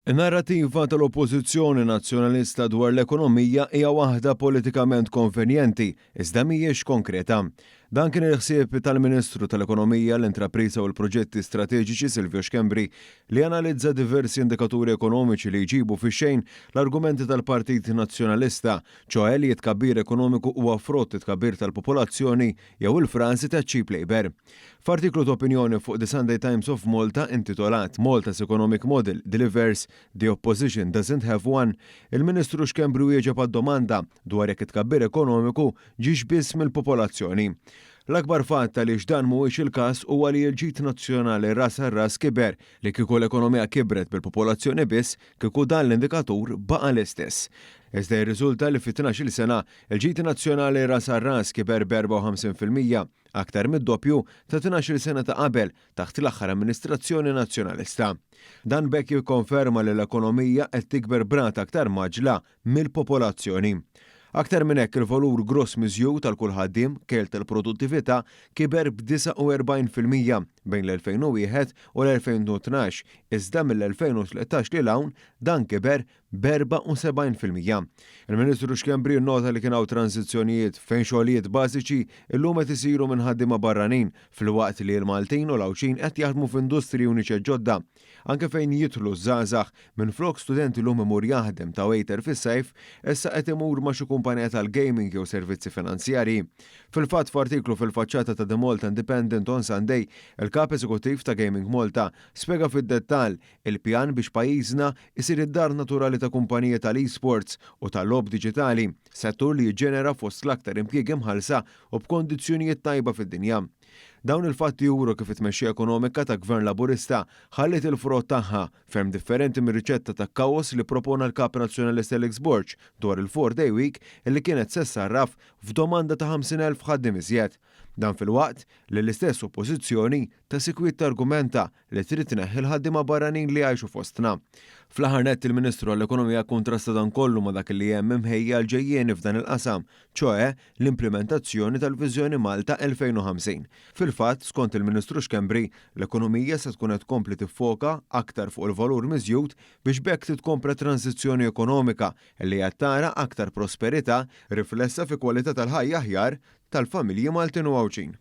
In-narrativa tal-Oppożizzjoni Nazzjonalista dwar l-ekonomija hija waħda politikament konvenjenti, iżda mhijiex konkreta. Dan kien il-ħsieb tal-Ministru tal-Ekonomija, l-Intrapriża u l-Proġetti Strateġiċi Silvio Xkembri li analizza diversi indikaturi ekonomiċi li jġibu fix-xejn l-argumenti tal-Partit Nazzjonalista, ċoħe li tkabbir ekonomiku huwa frott tkabbir tal-popolazzjoni jew il-Fransi ta' cheap labor. F'artiklu ta' opinjoni fuq The Sunday Times of Malta intitolat Malta's Economic Model Delivers, the Opposition Doesn't Have One, il-Ministru Xkembri wieġeb għad-domanda dwar jekk it-tkabbir ekonomiku ġiex biss mill-popolazzjoni. L-akbar fatt li x'dan mhuwiex il-każ huwa li l-ġid nazzjonali ras ar-ras kiber li kieku l-ekonomija kibret bil-popolazzjoni biss kieku dan l-indikatur baqa' l-istess. Iżda jirriżulta li fit-12-il sena il-ġid nazzjonali ras ar-ras kiber b'54%, aktar mid-doppju ta' 12 sena ta' qabel taħt l-aħħar amministrazzjoni nazzjonalista. Dan bekk jikkonferma li l-ekonomija qed tikber b'rata aktar maġla mill-popolazzjoni. Aktar minn hekk il-valur gross miżjud tal-kull ħaddiem kejl tal-produttività kiber b'49% bejn l-2001 u l-2012, iżda mill-2013 lil hawn dan kiber b'74%. Il-Ministru Xkembri nnota li kien hawn tranzizzjonijiet fejn xogħlijiet bażiċi illum qed isiru minn ħaddiema barranin filwaqt li l-Maltin u l-Awċin qed jaħdmu f'industriji uniċi ġodda. Anke fejn jidħlu żgħażagħ minflok studenti llum imur jaħdem ta' waiter fis-sajf, issa qed imur ma' xi kumpanija tal-gaming jew servizzi finanzjarji. Fil-fatt f'artiklu fil-faċċata ta' The Malta Independent on Sunday, il-kap eżekuttiv ta' Gaming Malta spjega fid-dettall il-pjan biex pajjiżna isir id-dar naturali ta' kumpanija tal-e-sports u tal-lob diġitali, settur li jiġġenera fost l-aktar impjiegi mħallsa u b'kondizzjonijiet tajba fid-dinja. Dawn il-fatti juru kif it-tmexxija ekonomika ta' Gvern Laburista ħallit il-frott tagħha ferm differenti mir-riċetta ta' kaos li propona l-Kap Nazzjonalista Alex Borg dwar il-4-day week illi kienet sessarraf f'domanda ta' 50,000 ħaddiem iżjed. Dan fil-waqt li l-istess oppożizzjoni ta' sikwit targumenta li trid tneħħi l-ħaddiema barranin li jgħixu fostna. Fl-aħħar nett il-Ministru għall-Ekonomija kontrasta dan kollu ma' dak li hemm imħejja l-ġejjieni f'dan il-qasam, ċoe l-implementazzjoni tal-Viżjoni Malta 2050. Fil-fatt, skont il-Ministru Xkembri, l-ekonomija se tkun qed tkompli tiffoka aktar fuq il-valur miżjud biex bekk titkompla transizzjoni ekonomika li qed tara aktar prosperità riflessa fi kwalità tal-ħajja aħjar tal-familji Maltin u Awċin.